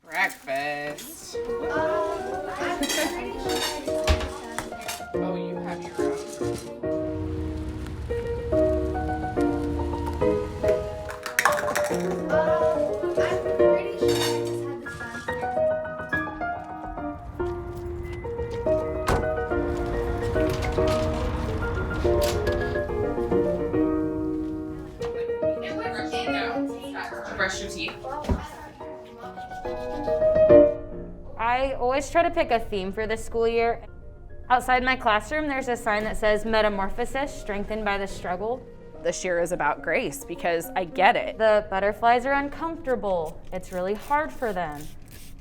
Breakfast. Oh, you have your own. Brush your teeth. I always try to pick a theme for the school year. Outside my classroom, there's a sign that says Metamorphosis, strengthened by the struggle. This year is about grace because I get it. The butterflies are uncomfortable. It's really hard for them.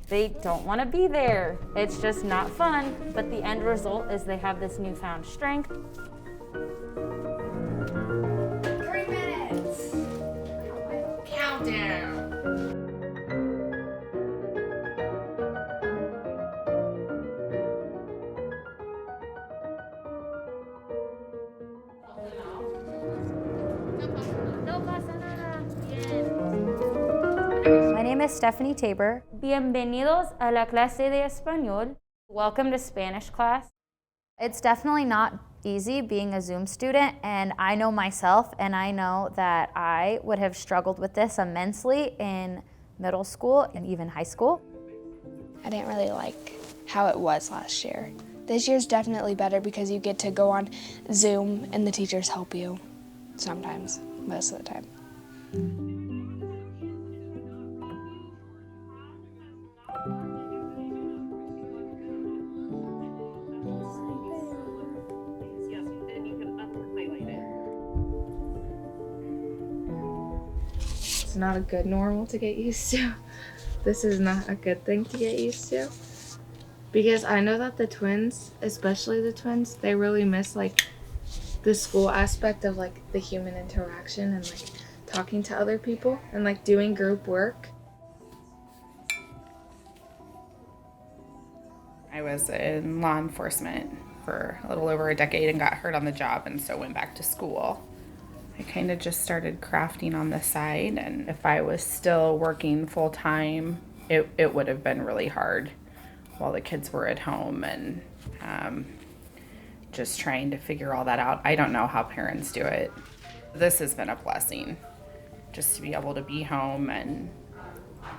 They don't want to be there. It's just not fun, but the end result is they have this newfound strength. 3 minutes. Countdown. My name is Stephanie Tabor. Bienvenidos a la clase de español. Welcome to Spanish class. It's definitely not easy being a Zoom student, and I know myself, and I know that I would have struggled with this immensely in middle school and even high school. I didn't really like how it was last year. This year's definitely better because you get to go on Zoom and the teachers help you sometimes, most of the time. It's not a good normal to get used to. This is not a good thing to get used to. Because I know that the twins, especially the twins, they really miss like the school aspect of like the human interaction and like talking to other people and like doing group work. I was in law enforcement for a little over a decade and got hurt on the job, and so went back to school. I kind of just started crafting on the side, and if I was still working full time, it would have been really hard while the kids were at home and just trying to figure all that out. I don't know how parents do it. This has been a blessing, just to be able to be home and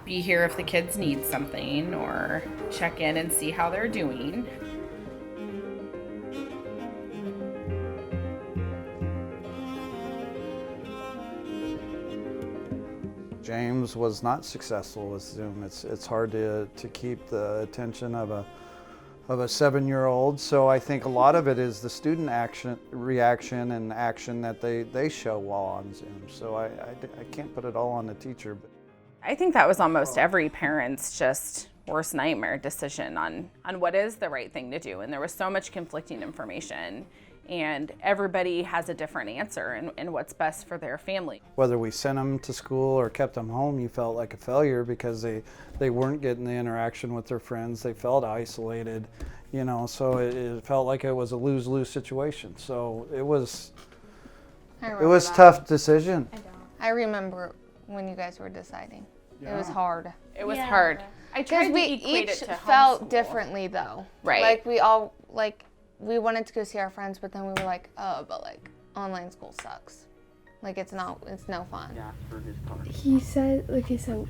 be here if the kids need something or check in and see how they're doing. James was not successful with Zoom. It's hard to keep the attention of a 7-year-old. So I think a lot of it is the student reaction and action that they show while on Zoom. So I can't put it all on the teacher. But I think that was almost every parent's just worst nightmare decision on what is the right thing to do. And there was so much conflicting information, and everybody has a different answer and what's best for their family. whether we sent them to school or kept them home, you felt like a failure because they weren't getting the interaction with their friends. They felt isolated, so it felt like it was a lose-lose situation. So it was a tough decision. I remember when you guys were deciding. It was hard. It was hard. I tried Because to we equate each it to felt homeschool. differently though. Right. Like we all, we wanted to go see our friends, but then we were like, oh, but like online school sucks. Like it's no fun. He said, okay, so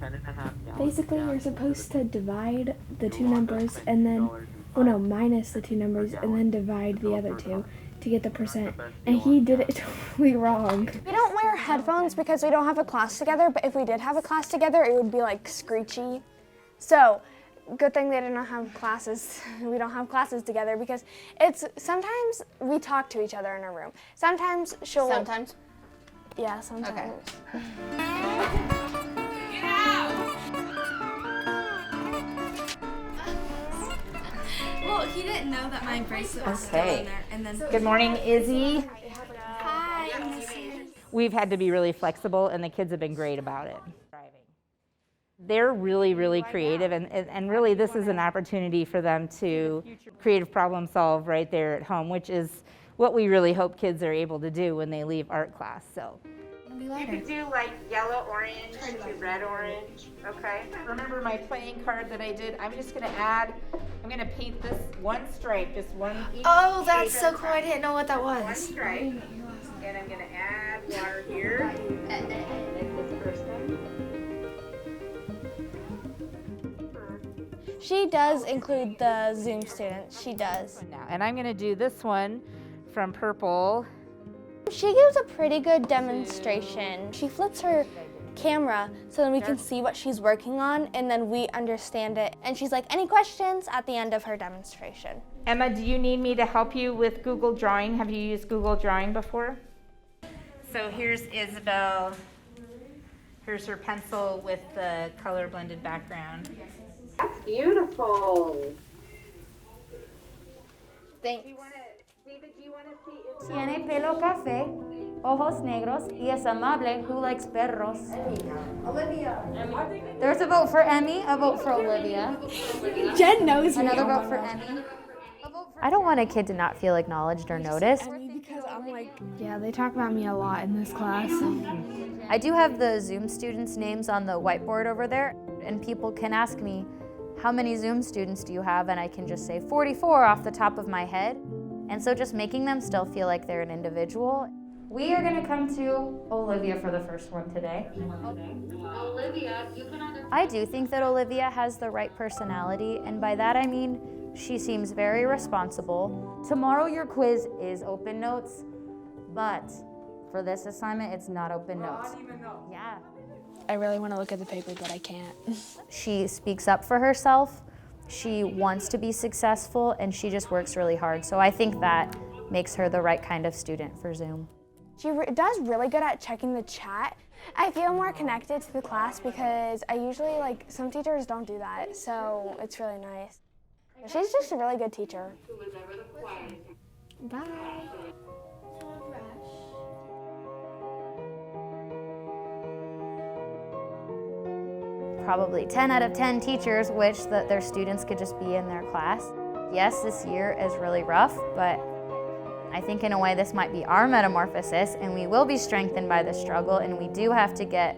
basically you're supposed to divide the two numbers and then, minus the two numbers and then divide the other two to get the percent. And he did it totally wrong. We don't wear headphones because we don't have a class together, but if we did have a class together, it would be like screechy. So, good thing they didn't have classes. We don't have classes together because sometimes we talk to each other in a room. Sometimes she'll. Sometimes. Yeah, sometimes. Well, he didn't know that my bracelet was still in there. And then Good morning, Izzy. hi. We've had to be really flexible, and the kids have been great about it. They're really, really creative, and really this is an opportunity for them to creative problem solve right there at home, which is what we really hope kids are able to do when they leave art class. So be You lighter. could do like yellow, orange, to red, orange, okay? Remember my playing card that I did? I'm just gonna I'm gonna paint this one stripe, just one each. Oh, that's shape so at a cool. I time. didn't know what that One was. stripe, and I'm gonna add water here. And this person. She does include the Zoom students. She does. Now, and I'm gonna do this one from purple. She gives a pretty good demonstration. She flips her camera so then we can see what she's working on and then we understand it. And she's like, any questions at the end of her demonstration? Emma, do you need me to help you with Google Drawing? Have you used Google Drawing before? So here's Isabel. Here's her pencil with the color blended background. That's beautiful. Thanks. Tiene pelo café, ojos negros, y es amable, who likes perros. There's a vote for Emmy, a vote for Olivia. Jen knows me. Another vote for Emmy. I don't want a kid to not feel acknowledged or noticed. Because I'm like, yeah, they talk about me a lot in this class. I do have the Zoom students' names on the whiteboard over there, and people can ask me, how many Zoom students do you have? And I can just say 44 off the top of my head. And so just making them still feel like they're an individual. We are gonna come to Olivia for the first one today. Olivia, you can I do think that Olivia has the right personality, and by that I mean she seems very responsible. Tomorrow your quiz is open notes, but for this assignment it's not open notes. Yeah. I really want to look at the paper, but I can't. She speaks up for herself. She wants to be successful, and she just works really hard. So I think that makes her the right kind of student for Zoom. She does really good at checking the chat. I feel more connected to the class because I usually, like, some teachers don't do that, so it's really nice. She's just a really good teacher. Bye. Probably 10 out of 10 teachers wish that their students could just be in their class. Yes, this year is really rough, but I think in a way this might be our metamorphosis, and we will be strengthened by the struggle, and we do have to get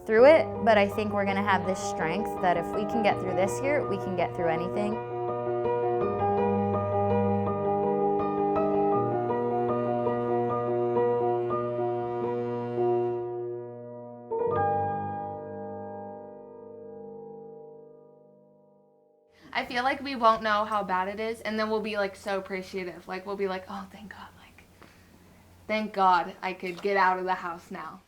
through it, but I think we're gonna have this strength that if we can get through this year, we can get through anything. I feel like we won't know how bad it is, and then we'll be like so appreciative. Like we'll be like, oh, thank God, like, thank God I could get out of the house now.